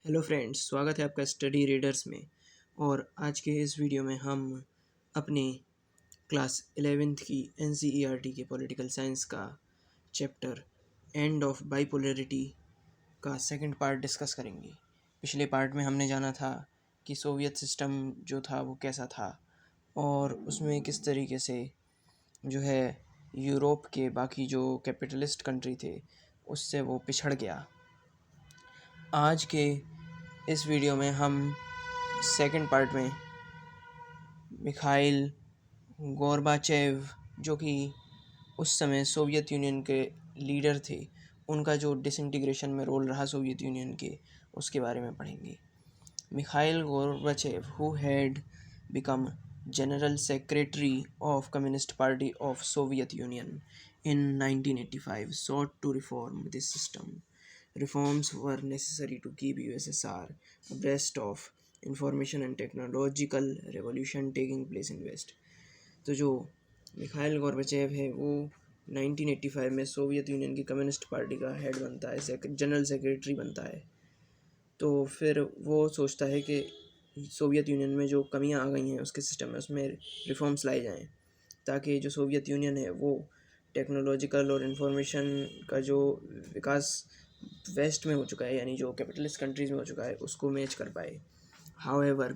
Hello friends, स्वागत है आपका स्टडी रीडर्स में। और आज के इस वीडियो में हम अपनी क्लास 11th की एनसीईआरटी के पॉलिटिकल साइंस का चैप्टर एंड ऑफ बाइपोलरिटी का सेकंड पार्ट डिस्कस करेंगे। पिछले पार्ट में हमने जाना था कि सोवियत सिस्टम जो था वो कैसा था और उसमें किस तरीके से जो है यूरोप के बाकी जो कैपिटलिस्ट कंट्री थे उससे वो पिछड़ गया। आज के इस वीडियो में हम सेकंड पार्ट में मिखाइल गोर्बाचेव, जो कि उस समय सोवियत यूनियन के लीडर थे, उनका जो डिसइंटीग्रेशन में रोल रहा सोवियत यूनियन के, उसके बारे में पढ़ेंगे। Mikhail Gorbachev, who had become general secretary of communist party of Soviet union in 1985, sought to reform this system. Reforms were necessary to keep USSR abreast of information and technological revolution taking place in West. तो जो Mikhail Gorbachev है वो 1985 में Soviet union की communist party का head बनता है, general secretary बनता है। तो फिर वो सोचता है कि सोवियत यूनियन में जो कमियां आ गई हैं उसके सिस्टम में, उसमें रिफॉर्म्स लाए जाएं ताकि जो सोवियत यूनियन है वो टेक्नोलॉजिकल और इन्फॉर्मेशन का जो विकास वेस्ट में हो चुका है, यानी जो कैपिटलिस्ट कंट्रीज़ में हो चुका है, उसको मैच कर पाए। However,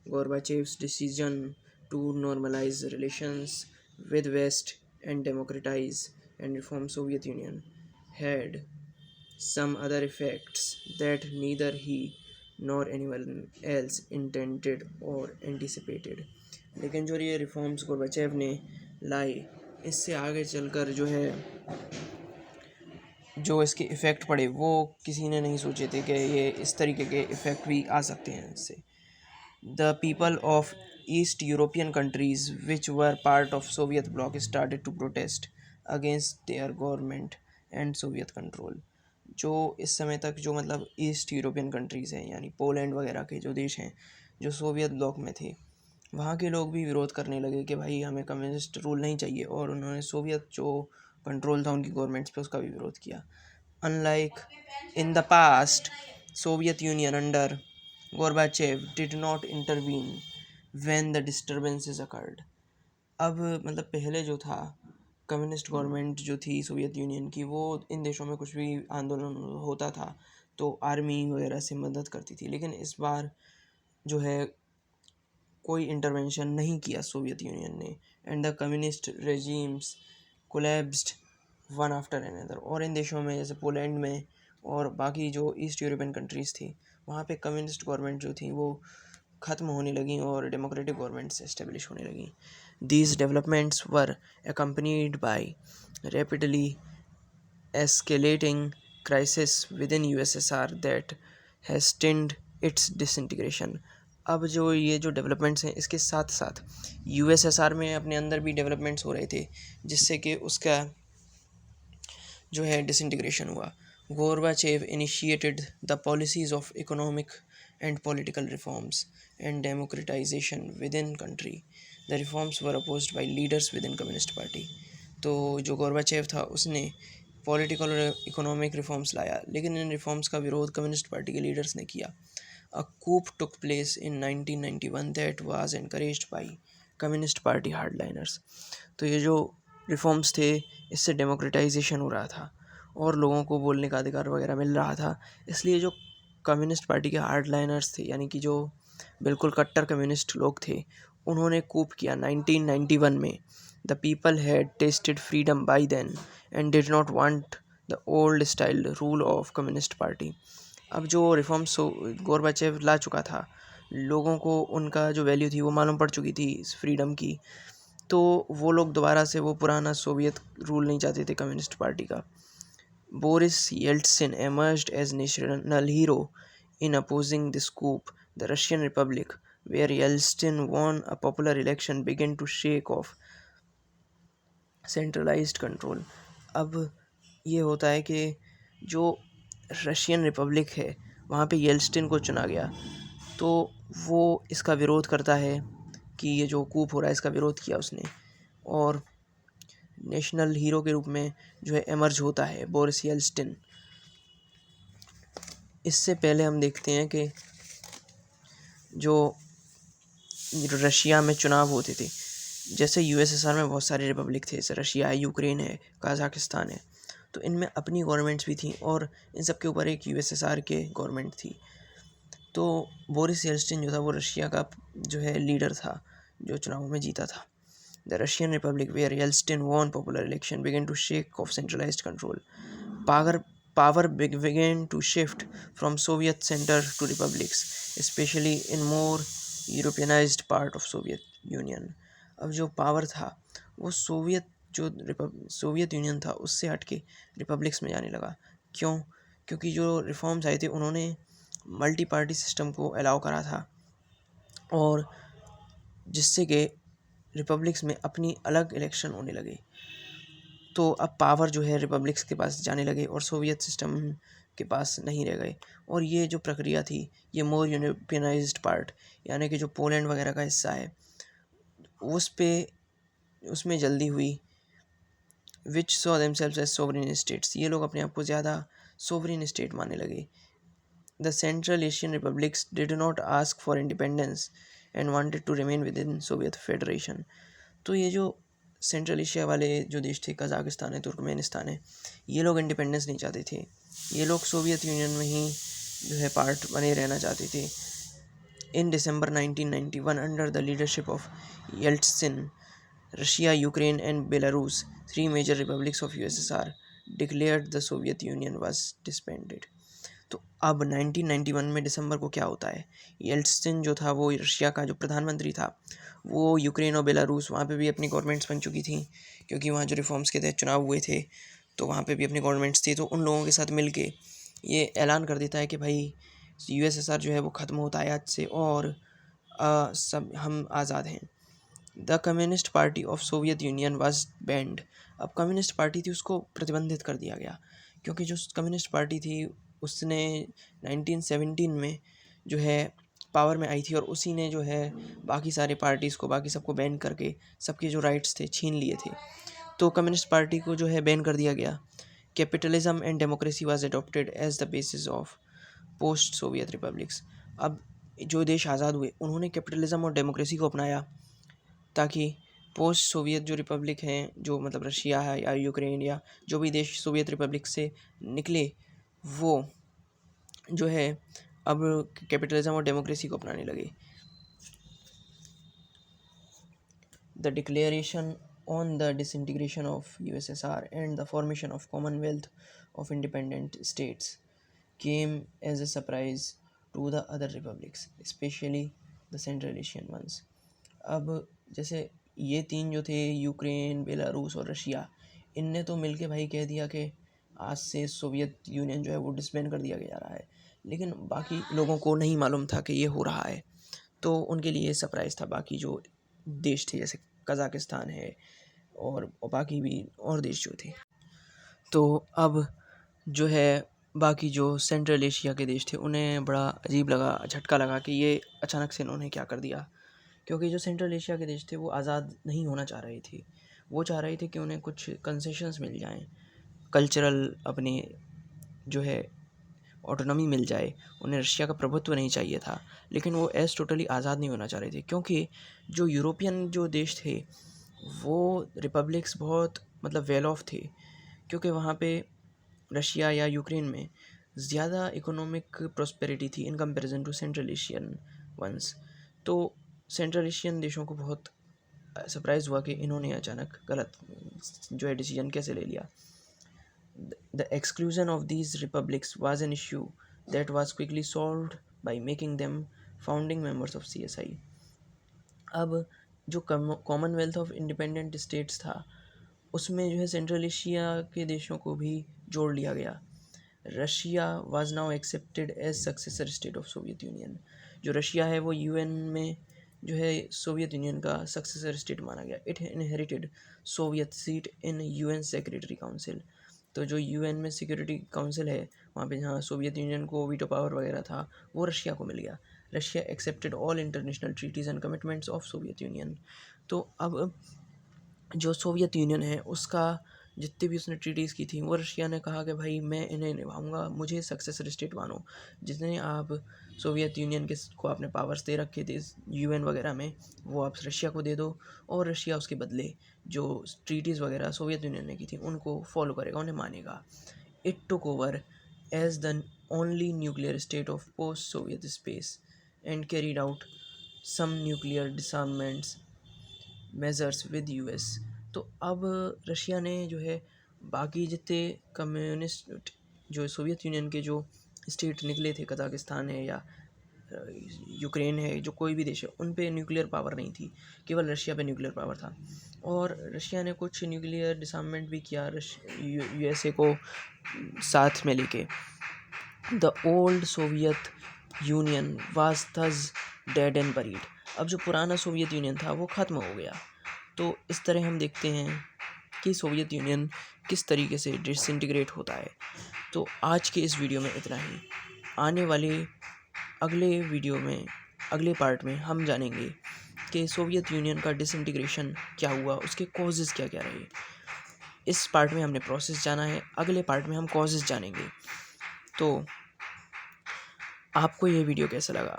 Gorbachev's decision to normalise relations with West and democratise and reform Soviet Union had some other effects that neither he nor anyone else intended or anticipated. लेकिन जो ये रिफॉर्म्स गोर्बाचेव ने लाई, इससे आगे चलकर जो है जो इसके इफ़ेक्ट पड़े वो किसी ने नहीं सोचे थे कि ये इस तरीके के इफ़ेक्ट भी आ सकते हैं इससे। The people of East European countries which were part of Soviet bloc started to protest against their government and Soviet control. जो इस समय तक जो मतलब ईस्ट यूरोपियन कंट्रीज़ हैं, यानी पोलैंड वगैरह के जो देश हैं जो सोवियत ब्लॉक में थे, वहाँ के लोग भी विरोध करने लगे कि भाई हमें कम्युनिस्ट रूल नहीं चाहिए, और उन्होंने सोवियत जो कंट्रोल था उनकी गवर्नमेंट्स पे उसका भी विरोध किया। Unlike in the past, Soviet union under Gorbachev did not intervene when the disturbances occurred. अब मतलब पहले जो था कम्युनिस्ट गवर्नमेंट जो थी सोवियत यूनियन की, वो इन देशों में कुछ भी आंदोलन होता था तो आर्मी वगैरह से मदद करती थी, लेकिन इस बार जो है कोई इंटरवेंशन नहीं किया सोवियत यूनियन ने, and the communist regimes collapsed one after another. और इन देशों में जैसे पोलैंड में और बाकी जो ईस्ट यूरोपियन कंट्रीज़ थी, वहाँ पे कम्युनिस्ट गवर्नमेंट जो थी वो ख़त्म होने लगी और डेमोक्रेटिक गवर्नमेंट्स एस्टेब्लिश होने लगी। These developments were accompanied by rapidly escalating crisis within USSR that hastened its disintegration. अब जो ये जो डेवलपमेंट्स हैं, इसके साथ साथ यूएसएसआर में अपने अंदर भी डेवलपमेंट्स हो रहे थे जिससे कि उसका जो है डिसइंटीग्रेशन हुआ। Gorbachev initiated the policies of economic and political reforms and democratisation with in country. The reforms were opposed by leaders with in communist party. तो जो गोर्बाचेव था उसने पॉलिटिकल और इकोनॉमिक रिफॉर्म्स लाया, लेकिन इन रिफॉर्म्स का विरोध कम्युनिस्ट पार्टी के लीडर्स ने किया। A coup took place in 1991 that was encouraged by communist party hardliners. तो ये जो रिफॉर्म्स थे, इससे डेमोक्रेटाइजेशन हो रहा था और लोगों को बोलने का अधिकार वगैरह मिल रहा था, इसलिए जो कम्युनिस्ट पार्टी के हार्डलाइनर्स थे, यानी कि जो बिल्कुल कट्टर कम्युनिस्ट लोग थे, उन्होंने कूप किया 1991 में। The people had tested freedom by then and did not want the old style rule of communist party. अब जो रिफॉर्म्स गोर्बाचेव ला चुका था, लोगों को उनका जो वैल्यू थी वो मालूम पड़ चुकी थी इस फ्रीडम की, तो वो लोग दोबारा से वो पुराना सोवियत रूल नहीं चाहते थे कम्युनिस्ट पार्टी का। Boris Yeltsin emerged as national hero in opposing this coup. The Russian Republic, where Yeltsin won a popular election, began to shake off centralized control. अब ये होता है कि जो रशियन रिपब्लिक है वहाँ पे येल्टसिन को चुना गया, तो वो इसका विरोध करता है कि ये जो कूप हो रहा है इसका विरोध किया उसने, और नेशनल हीरो के रूप में जो है एमर्ज होता है बोरिस येल्टसिन। इससे पहले हम देखते हैं कि जो रशिया में चुनाव होते थे, जैसे यूएसएसआर में बहुत सारे रिपब्लिक थे, जैसे रशिया है, यूक्रेन है, कजाकिस्तान है, तो इनमें अपनी गवर्नमेंट्स भी थी और इन सब के ऊपर एक यूएसएसआर के गवर्नमेंट थी। तो बोरिस येल्टसिन जो था वो रशिया का जो है लीडर था जो चुनावों में जीता था। The Russian republic where Yeltsin won popular election began to shake off centralised control. Power began to shift from Soviet center to republics, especially in more Europeanized part of Soviet Union. अब जो power था वो Soviet union था उससे हटके republics में जाने लगा। क्यों? क्योंकि जो रिफॉर्म्स आए थे उन्होंने मल्टी पार्टी सिस्टम को अलाउ करा था और जिससे कि रिपब्लिक्स में अपनी अलग इलेक्शन होने लगे। तो अब पावर जो है रिपब्लिक्स के पास जाने लगे और सोवियत सिस्टम के पास नहीं रह गए। और ये जो प्रक्रिया थी ये मोर यूरोपियनाइज्ड पार्ट यानी कि जो पोलैंड वगैरह का हिस्सा है उसमें जल्दी हुई। Which saw themselves as sovereign states, ये लोग अपने आप को ज़्यादा सोवरेन स्टेट मानने लगे। The central Asian republics did not ask for independence and wanted to remain within Soviet federation. तो ये जो सेंट्रल एशिया वाले जो देश थे, कजाकिस्तान है, तुर्कमेनिस्तान है, ये लोग इंडिपेंडेंस नहीं चाहते थे। ये लोग सोवियत यूनियन में ही जो है पार्ट बने रहना चाहते थे। In December 1991 under the leadership of Yeltsin, Russia, Ukraine and Belarus, three major republics of USSR, declared the Soviet Union was disbanded. तो अब 1991 में दिसंबर को क्या होता है, येल्टसिन जो था वो रशिया का जो प्रधानमंत्री था वो यूक्रेन और बेलारूस वहाँ पे भी अपनी गवर्नमेंट्स बन चुकी थी क्योंकि वहाँ जो रिफॉर्म्स के तहत चुनाव हुए थे तो वहाँ पे भी अपनी गवर्नमेंट्स थी। तो उन लोगों के साथ मिल के ये ऐलान कर देता है कि भाई यूएसएसआर जो है वो ख़त्म होता है आज से और सब हम आज़ाद हैं। The communist party of Soviet Union was band. अब कम्युनिस्ट पार्टी थी उसको प्रतिबंधित कर दिया गया क्योंकि जो कम्युनिस्ट पार्टी थी उसने 1917 में जो है पावर में आई थी और उसी ने जो है बाकी सारे पार्टीज़ को बाकी सबको बैन करके सबके जो राइट्स थे छीन लिए थे। तो कम्युनिस्ट पार्टी को जो है बैन कर दिया गया। Capitalism and democracy was adopted as the basis of post Soviet republics. अब जो देश आज़ाद हुए उन्होंने कैपिटलिज्म और डेमोक्रेसी को अपनाया ताकि पोस्ट सोवियत जो रिपब्लिक हैं, जो मतलब रशिया है या यूक्रेन या जो भी देश सोवियत रिपब्लिक से निकले, वो जो है अब कैपिटलिज्म और डेमोक्रेसी को अपनाने लगे। The declaration on the disintegration of USSR and the formation of Commonwealth of independent states came as a surprise to the other republics, especially the Central Asian ones. अब जैसे ये तीन जो थे यूक्रेन, बेलारूस और रशिया, इनने तो मिलके भाई कह दिया कि आज से सोवियत यूनियन जो है वो डिसबैंड कर दिया जा रहा है, लेकिन बाकी लोगों को नहीं मालूम था कि ये हो रहा है। तो उनके लिए सरप्राइज़ था। बाकी जो देश थे जैसे कज़ाकिस्तान है और बाकी भी और देश जो थे। तो अब जो है बाकी जो सेंट्रल एशिया के देश थे उन्हें बड़ा अजीब लगा, झटका लगा कि ये अचानक से इन्होंने क्या कर दिया। क्योंकि जो सेंट्रल एशिया के देश थे वो आज़ाद नहीं होना चाह रहे थे। वो चाह रहे थे कि उन्हें कुछ कंसेशंस मिल जाएं, कल्चरल अपने जो है ऑटोनॉमी मिल जाए। उन्हें रशिया का प्रभुत्व नहीं चाहिए था, लेकिन वो एज टोटली आज़ाद नहीं होना चाह रहे थे क्योंकि जो यूरोपियन जो देश थे वो रिपब्लिक्स बहुत मतलब वेल ऑफ थे क्योंकि वहाँ पे रशिया या यूक्रेन में ज़्यादा इकोनॉमिक प्रॉस्पेरिटी थी in comparison to central Asian ones. तो सेंट्रल एशियन देशों को बहुत सरप्राइज़ हुआ कि इन्होंने अचानक गलत जो है डिसीजन कैसे ले लिया। The exclusion of these republics was an issue that was quickly solved by making them founding members of CSI। अब जो कॉमनवेल्थ ऑफ इंडिपेंडेंट स्टेट्स था उसमें जो है सेंट्रल एशिया के देशों को भी जोड़ लिया गया। Russia was now accepted as successor state of Soviet Union. जो रशिया है वो यूएन में जो है सोवियत यूनियन का सक्सेसर स्टेट माना गया। It inherited Soviet seat in UN secretary council. तो जो यूएन में सिक्योरिटी काउंसिल है वहाँ पे जहाँ सोवियत यूनियन को वीटो पावर वगैरह था वो रशिया को मिल गया। Russia accepted all international treaties and commitments of Soviet union. तो अब जो सोवियत यूनियन है उसका जितनी भी उसने ट्रीटीज़ की थी, वो रशिया ने कहा कि भाई मैं इन्हें निभाऊंगा, मुझे सक्सेसर स्टेट मानो। जितने आप सोवियत यूनियन के को आपने पावर्स दे रखे थे यूएन वगैरह में, वो आप रशिया को दे दो, और रशिया उसके बदले जो ट्रीटीज़ वगैरह सोवियत यूनियन ने की थी उनको फॉलो करेगा, उन्हें मानेगा। It took over as the only nuclear state of post Soviet space and carried out some nuclear disarmaments measures with US. तो अब रशिया ने जो है बाकी जितने कम्युनिस्ट जो सोवियत यूनियन के जो स्टेट निकले थे, कजाकिस्तान है या यूक्रेन है, जो कोई भी देश है, उन पे न्यूक्लियर पावर नहीं थी, केवल रशिया पे न्यूक्लियर पावर था। और रशिया ने कुछ न्यूक्लियर डिसआर्ममेंट भी किया यूएसए को साथ में लेके। The old Soviet Union was thus dead and buried. अब जो पुराना सोवियत यूनियन था वो ख़त्म हो गया। तो इस तरह हम देखते हैं कि सोवियत यूनियन किस तरीके से डिसइंटीग्रेट होता है। तो आज के इस वीडियो में इतना ही। आने वाले अगले वीडियो में, अगले पार्ट में हम जानेंगे कि सोवियत यूनियन का डिसइंटीग्रेशन क्या हुआ, उसके कॉजेज़ क्या क्या रहे। इस पार्ट में हमने प्रोसेस जाना है, अगले पार्ट में हम कॉजेज़ जानेंगे। तो आपको ये वीडियो कैसा लगा?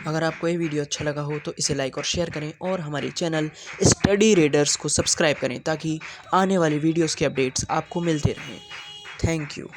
अगर आपको ये वीडियो अच्छा लगा हो तो इसे लाइक और शेयर करें, और हमारे चैनल स्टडी रेडर्स को सब्सक्राइब करें ताकि आने वाली वीडियोस के अपडेट्स आपको मिलते रहें। Thank you.